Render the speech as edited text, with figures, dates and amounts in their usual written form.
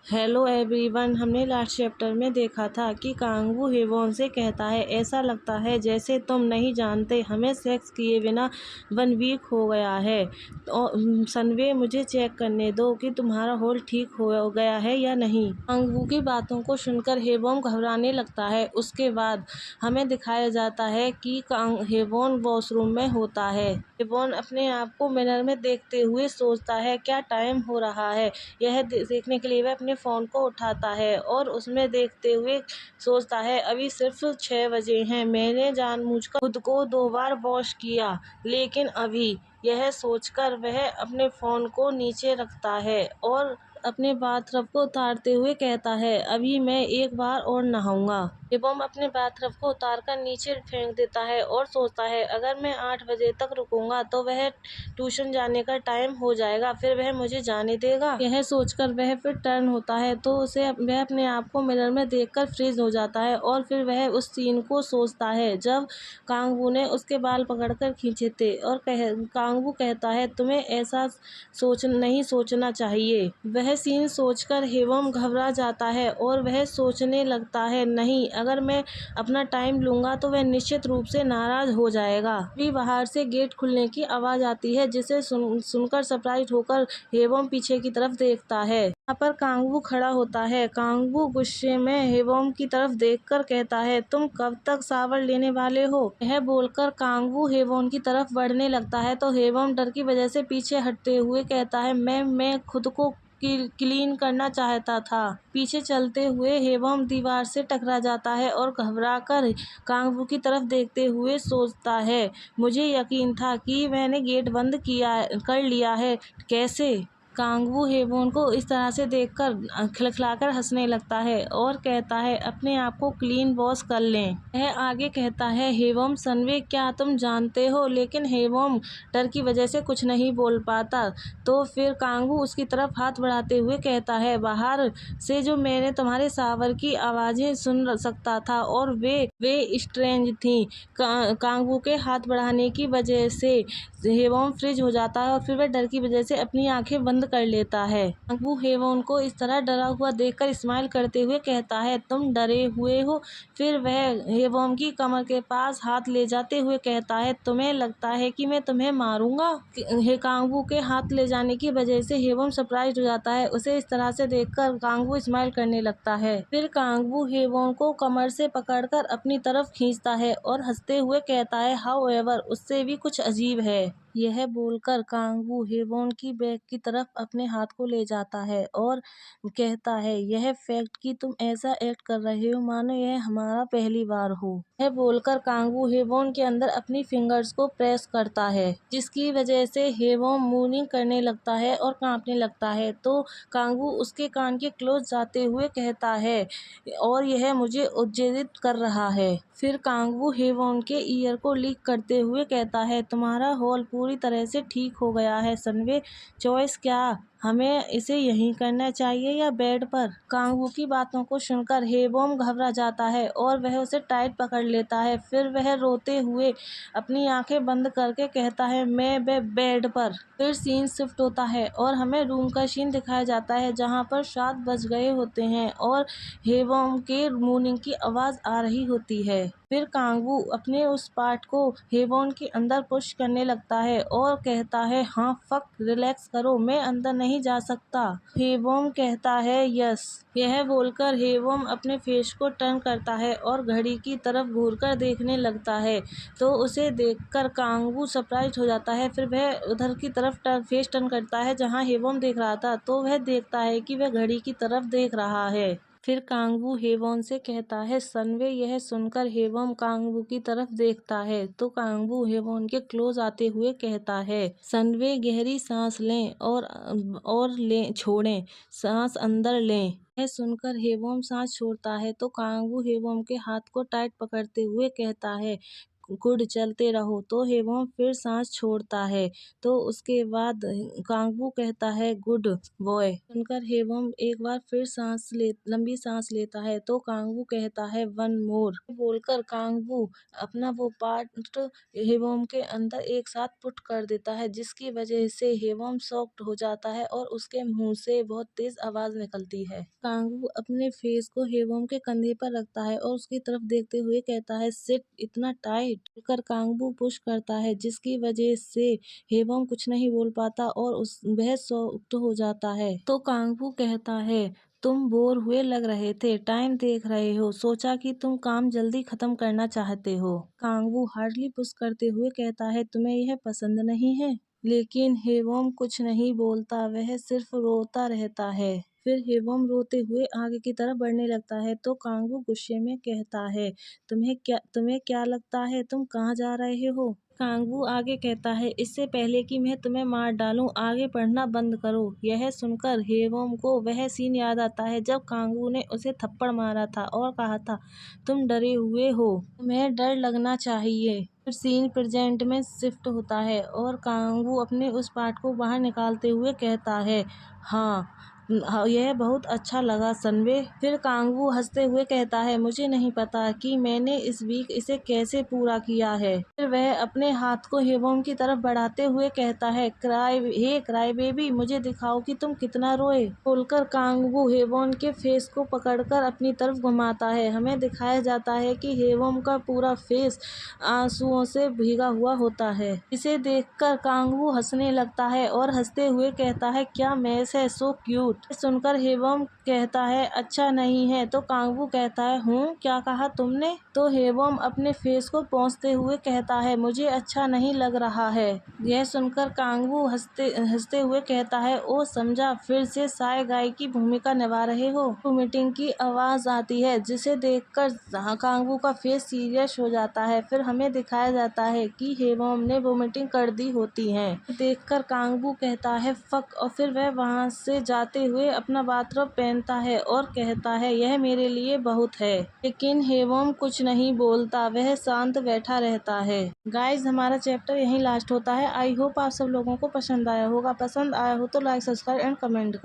Hello everyone. हमने last chapter में देखा था कि कांगवू हेवॉन से कहता है, ऐसा लगता है जैसे तुम नहीं जानते, हमें सेक्स किए बिना 1 वीक हो गया है। तो सनवे, मुझे चेक करने दो कि तुम्हारा होल ठीक हो गया है या नहीं। कांगवू की बातों को सुनकर हेवॉन घबराने लगता है। उसके बाद हमें दिखाया जाता है कि हेवॉन वॉशरूम में होता है। हेवॉन अपने आप को मिरर में देखते हुए सोचता है, क्या टाइम हो रहा है। यह देखने के लिए वह अपने फ़ोन को उठाता है और उसमें देखते हुए सोचता है, अभी सिर्फ 6 बजे हैं। मैंने जानबूझकर खुद को 2 बार वॉश किया, लेकिन अभी। यह सोचकर वह अपने फ़ोन को नीचे रखता है और अपने बाथटब को उतारते हुए कहता है, अभी मैं एक बार और नहाऊंगा। एवं अपने बाथटब को उतारकर नीचे फेंक देता है और सोचता है, अगर मैं 8 बजे तक रुकूंगा तो वह ट्यूशन जाने का टाइम हो जाएगा, फिर वह मुझे जाने देगा। यह सोचकर वह फिर टर्न होता है तो वह अपने आप को मिरर में देखकर फ्रीज हो जाता है और फिर वह उस सीन को सोचता है जब कांगवू ने उसके बाल पकड़कर खींचे थे और कांगवू कहता है, तुम्हें ऐसा नहीं सोचना चाहिए। वह सीन सोचकर हेवम घबरा जाता है और वह सोचने लगता है, नहीं, अगर मैं अपना टाइम लूंगा तो वह निश्चित रूप से नाराज हो जाएगा। अभी बाहर से गेट खुलने की आवाज आती है, जिसे सुनकर सरप्राइज होकर हेवम पीछे की तरफ देखता है। यहाँ पर कांगवू खड़ा होता है। कांगवू गुस्से में हेवम की तरफ देखकर कहता है, तुम कब तक शावर लेने वाले हो। यह बोलकर कांगवू हेवम की तरफ बढ़ने लगता है तो हेवम डर की वजह से पीछे हटते हुए कहता है, मैं खुद को क्लीन करना चाहता था। पीछे चलते हुए हेवम दीवार से टकरा जाता है और घबराकर कांगवू की तरफ देखते हुए सोचता है, मुझे यकीन था कि मैंने गेट बंद कर लिया है। कैसे। कांगवू हेवोन को इस तरह से देखकर खिलखिलाकर हंसने लगता है और कहता है, अपने आप को क्लीन वॉश कर लें। वह आगे कहता है, हेवम सनवे, क्या तुम जानते हो। लेकिन हेवम डर की वजह से कुछ नहीं बोल पाता। तो फिर कांगवू उसकी तरफ हाथ बढ़ाते हुए कहता है, बाहर से जो मैंने तुम्हारे शावर की आवाजें सुन सकता था और वे स्ट्रेंज थी। कांगवू के हाथ बढ़ाने की वजह से हेवम फ्रीज हो जाता है और फिर वह डर की वजह से अपनी आंखें बंद कर लेता है। कांगवू हेवम को इस तरह डरा हुआ देखकर स्माइल करते हुए कहता है, तुम डरे हुए हो। फिर वह हेवम की कमर के पास हाथ ले जाते हुए कहता है, तुम्हें लगता है कि मैं तुम्हें मारूंगा। कांगवू के हाथ ले जाने की वजह से हेवम सरप्राइज हो जाता है। उसे इस तरह से देखकर कांगवू स्माइल करने लगता है। फिर कांगवू हेवम को कमर से पकड़कर अपनी तरफ खींचता है और हंसते हुए कहता है, हाउएवर, उससे भी कुछ अजीब है। यह बोलकर कांगवू हेवोन की बैक की तरफ अपने हाथ को ले जाता है और कहता है, यह फैक्ट कि तुम ऐसा एक्ट कर रहे हो मानो यह हमारा पहली बार हो। यह बोलकर कांगवू हेवोन के अंदर अपनी फिंगर्स को प्रेस करता है, जिसकी वजह से हेवोन मूविंग करने लगता है और कांपने लगता है। तो कांगवू उसके कान के क्लोज जाते हुए कहता है, और यह मुझे उत्तेजित कर रहा है। फिर कांगवू हेवोन के ईयर को लीक करते हुए कहता है, तुम्हारा होल पूरी तरह से ठीक हो गया है सनवे। चॉइस क्या, हमें इसे यहीं करना चाहिए या बेड पर। कांगवू की बातों को सुनकर हेवोम घबरा जाता है और वह उसे टाइट पकड़ लेता है। फिर वह रोते हुए अपनी आंखें बंद करके कहता है, मैं बेड पर। फिर सीन शिफ्ट होता है और हमें रूम का सीन दिखाया जाता है, जहाँ पर 7 बज गए होते हैं और हेवोम के मॉर्निंग की आवाज आ रही होती है। फिर कांगवू अपने उस पार्ट को हेवोन के अंदर पुश करने लगता है और कहता है, हाँ फक, रिलैक्स करो, मैं अंदर नहीं जा सकता। हेवोम कहता है, यस। यह बोलकर हेवोम अपने फेस को टर्न करता है और घड़ी की तरफ घूरकर देखने लगता है। तो उसे देखकर कांगवू सरप्राइज हो जाता है। फिर वह उधर की तरफ फेस टर्न करता है जहाँ हेवोम देख रहा था, तो वह देखता है कि वह घड़ी की तरफ देख रहा है। फिर कांगवू हेवोन से कहता है, सनवे। यह सुनकर हेवोम कांगवू की तरफ देखता है तो कांगवू हेवोन के क्लोज आते हुए कहता है, सनवे, गहरी सांस लें और लें, छोड़ें, सांस अंदर लें। यह सुनकर हेवोम सांस छोड़ता है तो कांगवू हेवोम के हाथ को टाइट पकड़ते हुए कहता है, गुड चलते रहो। तो हेवम फिर सांस छोड़ता है। तो उसके बाद कांगू कहता है गुड बॉय। सुनकर हेवम एक बार फिर लंबी सांस लेता है। तो कांगू कहता है वन मोर। बोलकर कांगू अपना वो पार्ट हेवम के अंदर एक साथ पुट कर देता है, जिसकी वजह से हेवम शॉक्ड हो जाता है और उसके मुंह से बहुत तेज आवाज निकलती है। कांगू अपने फेस को हेवम के कंधे पर रखता है और उसकी तरफ देखते हुए कहता है सिट इतना टाइट। कर कांगू पुश करता है, जिसकी वजह से हेवम कुछ नहीं बोल पाता और वह शॉक्ड हो जाता है। तो कांगू कहता है तुम बोर हुए लग रहे थे, टाइम देख रहे हो, सोचा कि तुम काम जल्दी खत्म करना चाहते हो। कांगू हार्डली पुश करते हुए कहता है तुम्हें यह पसंद नहीं है। लेकिन हेवम कुछ नहीं बोलता, वह सिर्फ रोता रहता है। फिर हेवम रोते हुए आगे की तरफ बढ़ने लगता है। तो कांगू गुस्से में कहता है तुम्हें क्या लगता है तुम कहाँ जा रहे हो। कांगू आगे कहता है इससे पहले कि मैं तुम्हें मार डालूं, आगे बढ़ना बंद करो। यह सुनकर हेवम को वह सीन याद आता है जब कांगू ने उसे थप्पड़ मारा था और कहा था तुम डरे हुए हो, तुम्हें डर लगना चाहिए। फिर सीन प्रेजेंट में शिफ्ट होता है और कांगू अपने उस पार्ट को बाहर निकालते हुए कहता है हाँ यह बहुत अच्छा लगा सनवे। फिर कांगू हंसते हुए कहता है मुझे नहीं पता कि मैंने इस वीक इसे कैसे पूरा किया है। फिर वह अपने हाथ को हेवम की तरफ बढ़ाते हुए कहता है क्राई बेबी, मुझे दिखाओ कि तुम कितना रोए। बोलकर कांगू हेवम के फेस को पकड़कर अपनी तरफ घुमाता है। हमें दिखाया जाता है कि हेवम का पूरा फेस आंसुओं से भीगा हुआ होता है। इसे देखकर कांगू हंसने लगता है और हंसते हुए कहता है क्या मैस है, सो क्यूट। सुनकर हेवम कहता है अच्छा नहीं है। तो कांगू कहता है क्या कहा तुमने। तो हेवम अपने फेस को पोंछते हुए कहता है मुझे अच्छा नहीं लग रहा है। यह सुनकर कांगू हंसते हुए कहता है ओ समझा, फिर से साय गाय की भूमिका निभा रहे हो। वोमिटिंग की आवाज आती है, जिसे देखकर कांगू का फेस सीरियस हो जाता है। फिर हमें दिखाया जाता है कि हेवम ने वोमिटिंग कर दी होती है। देखकर कांगू कहता है फक, और फिर वह वहां से जाते हुए अपना बाथरोब पहनता है और कहता है यह मेरे लिए बहुत है। लेकिन हेवम कुछ नहीं बोलता, वह शांत बैठा रहता है। गाइज हमारा चैप्टर यहीं लास्ट होता है। आई होप आप सब लोगों को पसंद आया होगा। पसंद आया हो तो लाइक सब्सक्राइब एंड कमेंट